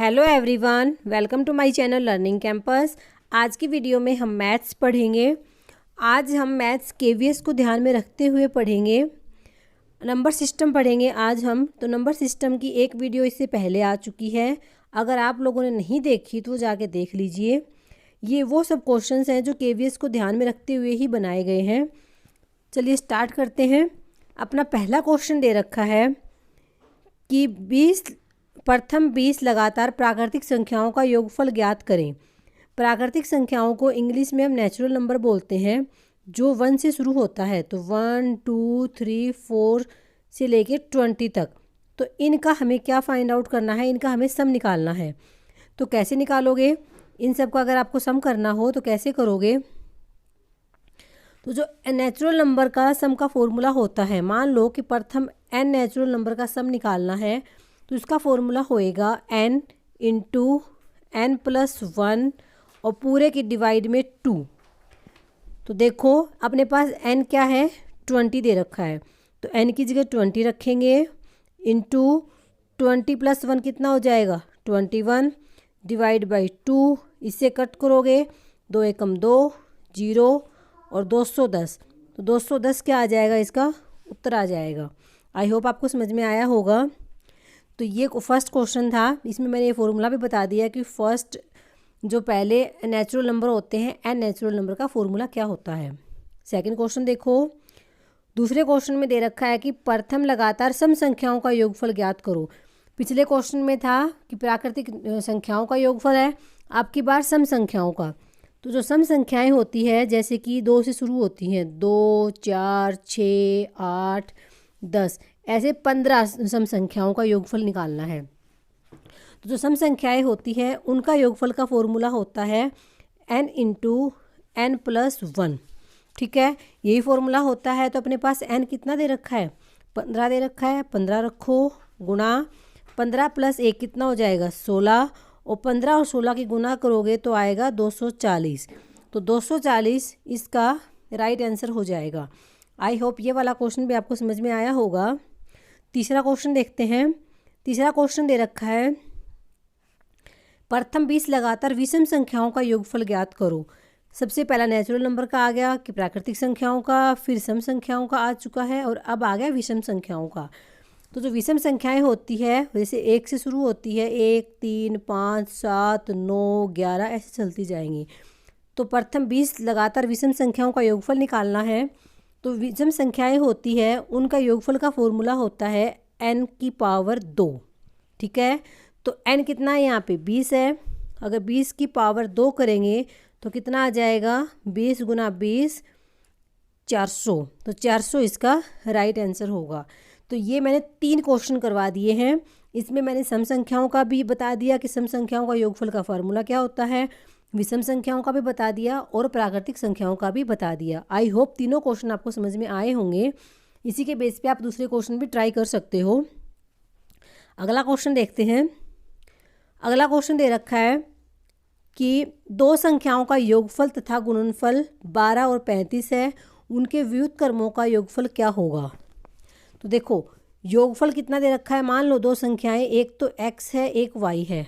Hello everyone, welcome to my channel learning campus. आज की video में हम मैथ्स पढ़ेंगे। आज हम मैथ्स केवीएस को ध्यान में रखते हुए पढ़ेंगे। नंबर सिस्टम पढ़ेंगे आज हम। तो नंबर सिस्टम की एक वीडियो इससे पहले आ चुकी है। अगर आप लोगों ने नहीं देखी तो जाके देख लीजिए। ये वो सब क्वेश्चंस हैं जो केवीएस को ध्यान में रखते हुए ही बनाए गए हैं। चलिए स्टार्ट करते हैं। अपना पहला क्वेश्चन दे रखा है कि प्रथम 20 लगातार प्राकृतिक संख्याओं का योगफल ज्ञात करें। प्राकृतिक संख्याओं को इंग्लिश में हम नेचुरल नंबर बोलते हैं, जो 1 से शुरू होता है। तो 1 2 3 4 से लेके 20 तक। तो इनका हमें क्या फाइंड आउट करना है, इनका हमें सम निकालना है। तो कैसे निकालोगे इन सब का? अगर आपको सम करना हो तो कैसे करोगे? तो जो नेचुरल नंबर का सम का फॉर्मूला होता है, मान लो कि प्रथम n नेचुरल नंबर का सम निकालना है, तो इसका फॉर्मूला होएगा n इंटू n+1 और पूरे की डिवाइड में 2। तो देखो अपने पास n क्या है, 20 दे रखा है। तो n की जगह 20 रखेंगे इंटू 20 + 1 कितना हो जाएगा 21 डिवाइड बाई 2। इससे कट करोगे 2 एकम 2 0 और 210। तो 210 क्या आ जाएगा, इसका उत्तर आ जाएगा। आई होप आपको समझ में आया होगा। तो ये फर्स्ट क्वेश्चन था। इसमें मैंने ये फॉर्मूला भी बता दिया कि फर्स्ट जो पहले नेचुरल नंबर होते हैं एन नेचुरल नंबर का फॉर्मूला क्या होता है। सेकंड क्वेश्चन देखो। दूसरे क्वेश्चन में दे रखा है कि प्रथम लगातार सम संख्याओं का योगफल ज्ञात करो। पिछले क्वेश्चन में था कि प्राकृतिक संख्याओं का योगफल है, आपकी बार सम संख्याओं का। तो जो सम संख्याएं होती है, जैसे कि 2 से शुरू होती हैं, 2 4 6 8 10, ऐसे 15 सम संख्याओं का योगफल निकालना है। तो जो सम संख्याएं होती है उनका योगफल का फॉर्मूला होता है n इंटू n+1। ठीक है, यही फॉर्मूला होता है। तो अपने पास n कितना दे रखा है, 15 दे रखा है। 15 रखो गुणा 15 + 1 कितना हो जाएगा 16, और 15 और 16 की गुना करोगे तो आएगा 240। तो 240 इसका राइट आंसर हो जाएगा। आई होप ये वाला क्वेश्चन भी आपको समझ में आया होगा। तीसरा क्वेश्चन देखते हैं। तीसरा क्वेश्चन दे रखा है प्रथम 20 लगातार विषम संख्याओं का योगफल ज्ञात करो। सबसे पहला नेचुरल नंबर का आ गया कि प्राकृतिक संख्याओं का, फिर सम संख्याओं का आ चुका है, और अब आ गया विषम संख्याओं का। तो जो विषम संख्याएं होती है, जैसे 1 से शुरू होती है, 1 3 5 7 9 11 ऐसे चलती जाएंगी। तो प्रथम 20 लगातार विषम संख्याओं का योगफल निकालना है। तो विषम संख्याएं होती है उनका योगफल का फॉर्मूला होता है n⁻2। ठीक है, तो n कितना है यहाँ पे 20 है। अगर 20 की पावर 2 करेंगे तो कितना आ जाएगा, 20 × 20 400। तो 400 इसका राइट आंसर होगा। तो ये मैंने 3 क्वेश्चन करवा दिए हैं। इसमें मैंने सम संख्याओं का भी बता दिया कि सम संख्याओं का योगफल का फॉर्मूला क्या होता है, विषम संख्याओं का भी बता दिया, और प्राकृतिक संख्याओं का भी बता दिया। आई होप तीनों क्वेश्चन आपको समझ में आए होंगे। इसी के बेस पे आप दूसरे क्वेश्चन भी ट्राई कर सकते हो। अगला क्वेश्चन देखते हैं। अगला क्वेश्चन दे रखा है कि दो संख्याओं का योगफल तथा गुणनफल 12 और 35 है, उनके व्युत्क्रमों का योगफल क्या होगा। तो देखो योगफल कितना दे रखा है। मान लो दो संख्याएं, एक तो x है एक y है।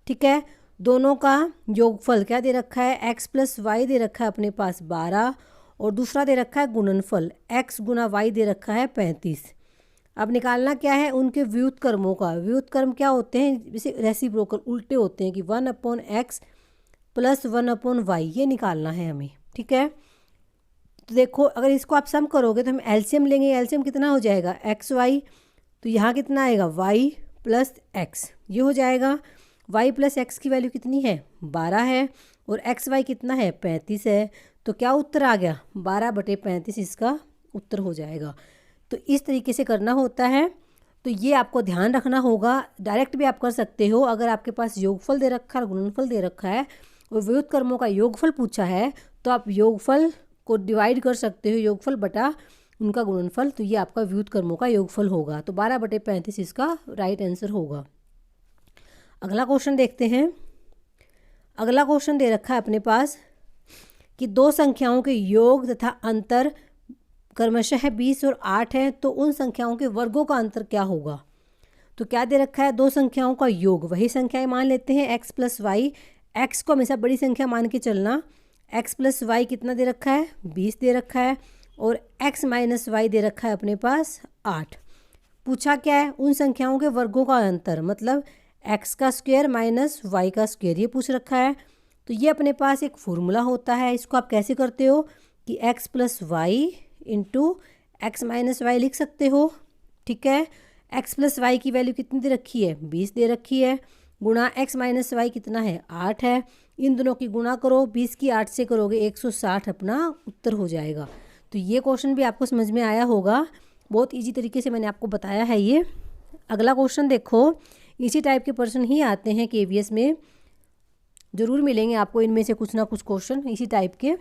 ठीक है, दोनों का योगफल क्या दे रखा है, x + y दे रखा है अपने पास 12, और दूसरा दे रखा है गुणनफल x × y दे रखा है 35। अब निकालना क्या है, उनके व्युत्क्रमों का। व्युत्क्रम क्या होते हैं, जैसे रेसिप्रोकल उल्टे होते हैं कि 1/x + 1/y, ये निकालना है हमें। ठीक है, तो देखो अगर इसको आप सम करोगे तो हम एलसीएम लेंगे। एलसीएम कितना हो जाएगा xy, तो यहाँ कितना आएगा y + x, ये हो जाएगा। y + x की वैल्यू कितनी है 12 है, और xy कितना है 35 है। तो क्या उत्तर आ गया, 12/35 इसका उत्तर हो जाएगा। तो इस तरीके से करना होता है। तो ये आपको ध्यान रखना होगा। डायरेक्ट भी आप कर सकते हो। अगर आपके पास योगफल दे रखा है और गुणनफल दे रखा है और व्युत्क्रमों का योगफल पूछा है, तो आप योगफल को डिवाइड कर सकते हो, योगफल बटा उनका गुणनफल। तो ये आपका व्युत्क्रमों का योगफल होगा। तो 12/35 इसका राइट आंसर होगा। अगला क्वेश्चन देखते हैं। अगला क्वेश्चन दे रखा है अपने पास कि दो संख्याओं के योग तथा अंतर क्रमशः 20 और 8 है, तो उन संख्याओं के वर्गों का अंतर क्या होगा। तो क्या दे रखा है, दो संख्याओं का योग, वही संख्याएं मान लेते हैं x प्लस वाई। एक्स को हमेशा बड़ी संख्या मान के चलना। x प्लस वाई कितना दे रखा है, 20 दे रखा है, और x माइनस वाई दे रखा है अपने पास 8। पूछा क्या है, उन संख्याओं के वर्गों का अंतर, मतलब x का स्क्वायर माइनस वाई का स्क्वायर, ये पूछ रखा है। तो ये अपने पास एक फॉर्मूला होता है, इसको आप कैसे करते हो कि x plus Y into X minus Y लिख सकते हो। ठीक है, x प्लस वाई की वैल्यू कितनी दे रखी है, 20 दे रखी है, गुणा x माइनस वाई कितना है, 8 है। इन दोनों की गुणा करो, 20 की 8 से करोगे 160 अपना उत्तर हो जाएगा। तो ये क्वेश्चन भी आपको समझ में आया होगा, बहुत इजी तरीके से मैंने आपको बताया है ये। अगला क्वेश्चन देखो, इसी टाइप के प्रश्न ही आते हैं केवीएस में, ज़रूर मिलेंगे आपको इनमें से कुछ ना कुछ क्वेश्चन इसी टाइप के।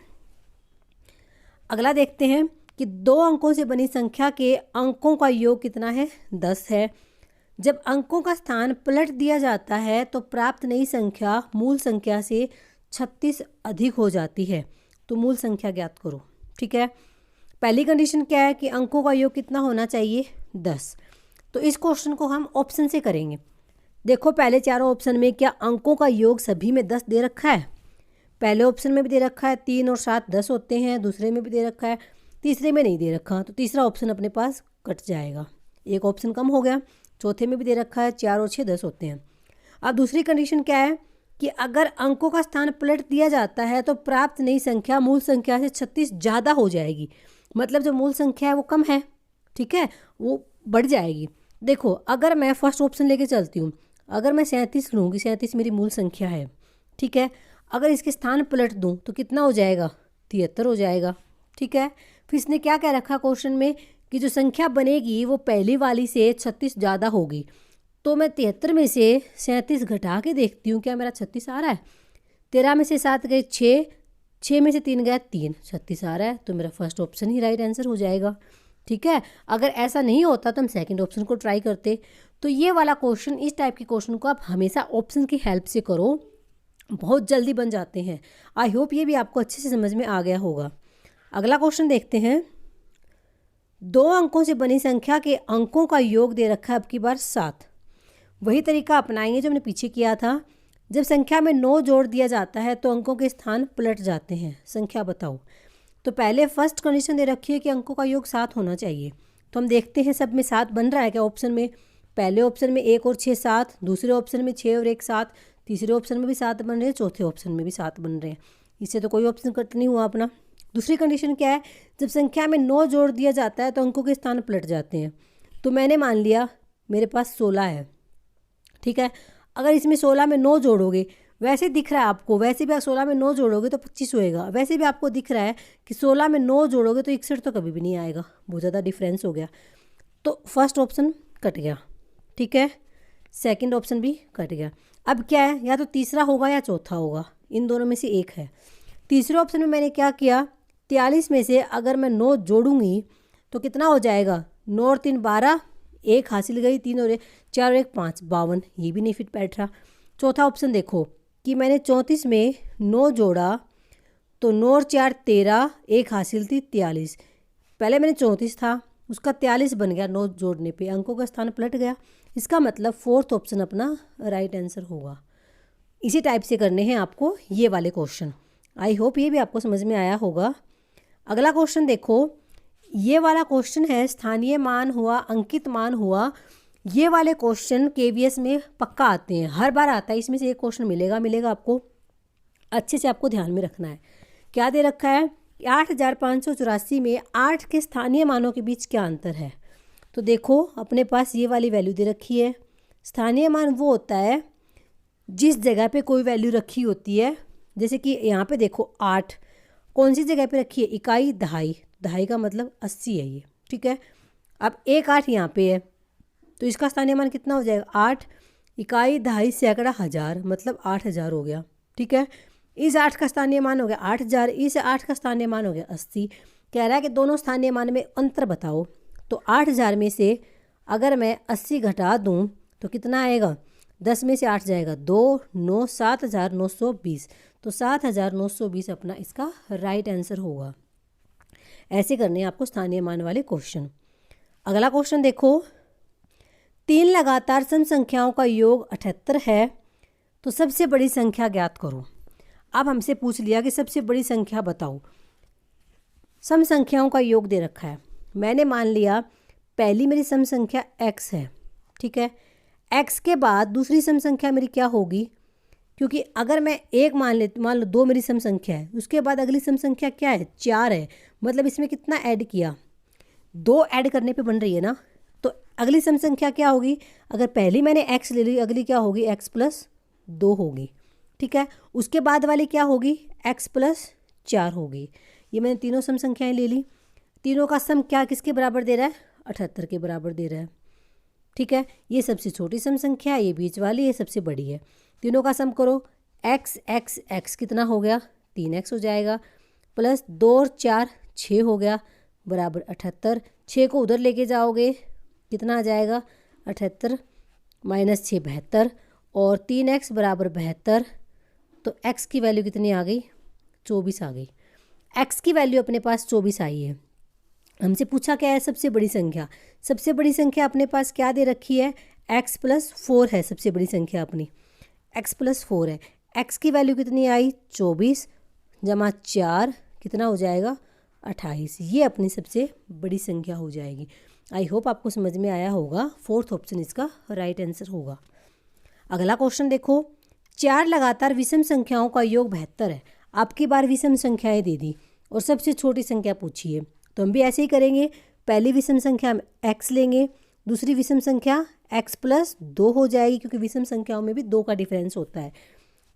अगला देखते हैं कि 2 अंकों से बनी संख्या के अंकों का योग कितना है, 10 है। जब अंकों का स्थान पलट दिया जाता है तो प्राप्त नई संख्या मूल संख्या से 36 अधिक हो जाती है। तो मूल संख्या ज्ञात करो। ठीक है, पहली कंडीशन क्या है कि अंकों का योग कितना होना चाहिए, 10। तो इस क्वेश्चन को हम ऑप्शन से करेंगे। देखो पहले चारों ऑप्शन में क्या अंकों का योग सभी में 10 दे रखा है। पहले ऑप्शन में भी दे रखा है 3 और 7 10 होते हैं, दूसरे में भी दे रखा है, तीसरे में नहीं दे रखा, तो तीसरा ऑप्शन अपने पास कट जाएगा, एक ऑप्शन कम हो गया। चौथे में भी दे रखा है 4 और 6 10 होते हैं। अब दूसरी कंडीशन क्या है कि अगर अंकों का स्थान पलट दिया जाता है तो प्राप्त नई संख्या मूल संख्या से 36 ज़्यादा हो जाएगी, मतलब जो मूल संख्या है वो कम है, ठीक है, वो बढ़ जाएगी। देखो अगर मैं फर्स्ट ऑप्शन लेके चलती हूँ, अगर मैं 37 लूँगी, 37 मेरी मूल संख्या है, ठीक है, अगर इसके स्थान पलट दूँ तो कितना हो जाएगा, 73 हो जाएगा। ठीक है, फिर इसने क्या कह रखा क्वेश्चन में कि जो संख्या बनेगी वो पहली वाली से 36 ज़्यादा होगी। तो मैं 73 में से 37 घटा के देखती हूँ, क्या मेरा 36 आ रहा है। 13 में से 7 गए 6, 6 में से 3 गया 3, 36 आ रहा है। तो मेरा फर्स्ट ऑप्शन ही राइट आंसर हो जाएगा। ठीक है, अगर ऐसा नहीं होता तो हम सेकंड ऑप्शन को ट्राई करते। तो ये वाला क्वेश्चन, इस टाइप के क्वेश्चन को आप हमेशा ऑप्शन की हेल्प से करो, बहुत जल्दी बन जाते हैं। आई होप ये भी आपको अच्छे से समझ में आ गया होगा। अगला क्वेश्चन देखते हैं। 2 अंकों से बनी संख्या के अंकों का योग दे रखा है अब की बार 7। वही तरीका अपनाएंगे जो हमने पीछे किया था। जब संख्या में 9 जोड़ दिया जाता है तो अंकों के स्थान पलट जाते हैं, संख्या बताओ। तो पहले फर्स्ट कंडीशन दे रखी है कि अंकों का योग 7 होना चाहिए। तो हम देखते हैं सब में 7 बन रहा है क्या ऑप्शन में। पहले ऑप्शन में 1 और 6 7, दूसरे ऑप्शन में 6 और 1 7, तीसरे ऑप्शन में भी 7 बन रहे हैं, चौथे ऑप्शन में भी 7 बन रहे हैं। इससे तो कोई ऑप्शन कट नहीं हुआ अपना। दूसरी कंडीशन क्या है, जब संख्या में 9 जोड़ दिया जाता है तो अंकों के स्थान पलट जाते हैं। तो मैंने मान लिया मेरे पास 16 है, ठीक है, अगर इसमें 16 में 9 जोड़ोगे, वैसे दिख रहा है आपको, वैसे भी आप 16 में 9 जोड़ोगे तो 25 होएगा। वैसे भी आपको दिख रहा है कि 16 में 9 जोड़ोगे तो 61 तो कभी भी नहीं आएगा, बहुत ज़्यादा डिफरेंस हो गया। तो फर्स्ट ऑप्शन कट गया, ठीक है, सेकंड ऑप्शन भी कट गया। अब क्या है, या तो तीसरा होगा या चौथा होगा, इन दोनों में से एक है। तीसरे ऑप्शन में मैंने क्या किया, 43 में से अगर मैं 9 जोड़ूंगी तो कितना हो जाएगा, 9 और 3 12, 1 हासिल गई, 3 और 4 और 1 5, 52, ये भी नहीं फिट बैठ रहा। चौथा ऑप्शन देखो कि मैंने 34 में 9 जोड़ा तो 9 और 4 13, 1 हासिल थी 43। पहले मैंने 34 था, उसका 43 बन गया 9 जोड़ने पे, अंकों का स्थान पलट गया। इसका मतलब फोर्थ ऑप्शन अपना राइट आंसर होगा। इसी टाइप से करने हैं आपको ये वाले क्वेश्चन। आई होप ये भी आपको समझ में आया होगा। अगला क्वेश्चन देखो, ये वाला क्वेश्चन है स्थानीय मान हुआ, अंकित मान हुआ। ये वाले क्वेश्चन केवीएस में पक्का आते हैं, हर बार आता है, इसमें से एक क्वेश्चन मिलेगा आपको, अच्छे से आपको ध्यान में रखना है। क्या दे रखा है, 8584 में 8 के स्थानीय मानों के बीच क्या अंतर है। तो देखो अपने पास ये वाली वैल्यू दे रखी है। स्थानीय मान वो होता है जिस जगह पे कोई वैल्यू रखी होती है, जैसे कि यहाँ पे देखो 8 कौन सी जगह पे रखी है, इकाई दहाई, दहाई का मतलब 80 है ये, ठीक है। अब 1 8 यहाँ पे है तो इसका स्थानीय मान कितना हो जाएगा, 8 इकाई दहाई सैकड़ा हज़ार, मतलब 8000 हो गया, ठीक है। इस 8 का स्थानीय मान हो गया 8000, इस 8 का स्थानीय मान हो गया 80। कह रहा है कि दोनों स्थानीय मान में अंतर बताओ। तो 8000 में से अगर मैं 80 घटा दूँ तो कितना आएगा, 10 में से 8 जाएगा 2, 9 7920, तो 7920 अपना इसका राइट आंसर होगा। ऐसे करने हैं आपको स्थानीय मान वाले क्वेश्चन। अगला क्वेश्चन देखो, 3 लगातार सम संख्याओं का योग 78 है, तो सबसे बड़ी संख्या ज्ञात करो। अब हमसे पूछ लिया कि सबसे बड़ी संख्या बताओ। सम संख्याओं का योग दे रखा है। मैंने मान लिया पहली मेरी सम संख्या x है, ठीक है। x के बाद दूसरी सम संख्या मेरी क्या होगी, क्योंकि अगर मैं एक मान लो 2 मेरी सम संख्या है, उसके बाद अगली सम संख्या क्या है, 4 है। मतलब इसमें कितना ऐड किया, 2 ऐड करने पे बन रही है ना। तो अगली सम संख्या क्या होगी, अगर पहली मैंने x ले ली, अगली क्या होगी, x + 2 होगी, ठीक है। उसके बाद वाली क्या होगी, x + 4 होगी। ये मैंने तीनों सम संख्याएं ले ली। तीनों का सम क्या किसके बराबर दे रहा है, 78 के बराबर दे रहा है, ठीक है। ये सबसे छोटी सम संख्या है, ये बीच वाली, ये सबसे बड़ी है। तीनों का सम करो, x x x कितना हो गया, 3x हो जाएगा, प्लस 2 और 4 6 हो गया, बराबर 78। 6 को उधर लेके जाओगे कितना आ जाएगा, 78 - 6 72, और 3x बराबर 72। तो x की वैल्यू कितनी आ गई, 24 आ गई। x की वैल्यू अपने पास 24 आई है। हमसे पूछा क्या है, सबसे बड़ी संख्या। सबसे बड़ी संख्या अपने पास क्या दे रखी है, x + 4 है सबसे बड़ी संख्या अपनी, x + 4 है। x की वैल्यू कितनी आई, 24 + 4 कितना हो जाएगा, 28। ये अपनी सबसे बड़ी संख्या हो जाएगी। आई होप आपको समझ में आया होगा। 4th ऑप्शन इसका राइट आंसर होगा। अगला क्वेश्चन देखो, 4 लगातार विषम संख्याओं का योग 72 है। आपकी बार विषम संख्याएं दे दी और सबसे छोटी संख्या पूछी है, तो हम भी ऐसे ही करेंगे। पहली विषम संख्या हम x लेंगे, दूसरी विषम संख्या x + 2 हो जाएगी, क्योंकि विषम संख्याओं में भी 2 का डिफरेंस होता है।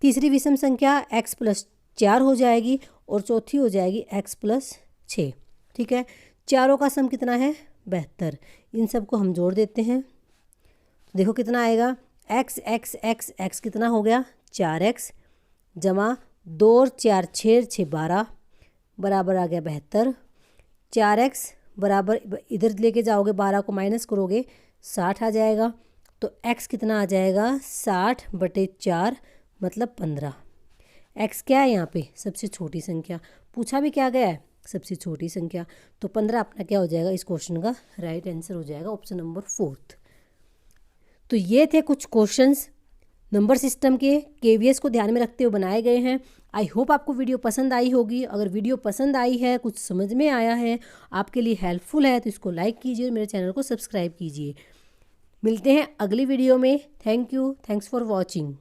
तीसरी विषम संख्या x + 4 हो जाएगी, और चौथी हो जाएगी x + 6, ठीक है। चारों का सम कितना है, 72। इन सबको हम जोड़ देते हैं, देखो कितना आएगा, x x x x कितना हो गया, 4x जमा 2 और 4 6 6 12 बराबर आ गया 72। 4x बराबर इधर लेके जाओगे, 12 को माइनस करोगे 60 आ जाएगा। तो x कितना आ जाएगा, 60/4 मतलब 15। x क्या है यहाँ पे, सबसे छोटी संख्या। पूछा भी क्या गया है, सबसे छोटी संख्या। तो 15 अपना क्या हो जाएगा, इस क्वेश्चन का राइट आंसर हो जाएगा ऑप्शन नंबर 4th। तो ये थे कुछ क्वेश्चंस नंबर सिस्टम के केवीएस को ध्यान में रखते हुए बनाए गए हैं। आई होप आपको वीडियो पसंद आई होगी। अगर वीडियो पसंद आई है, कुछ समझ में आया है, आपके लिए हेल्पफुल है, तो इसको लाइक कीजिए और मेरे चैनल को सब्सक्राइब कीजिए। मिलते हैं अगली वीडियो में। Thank you, thanks for watching.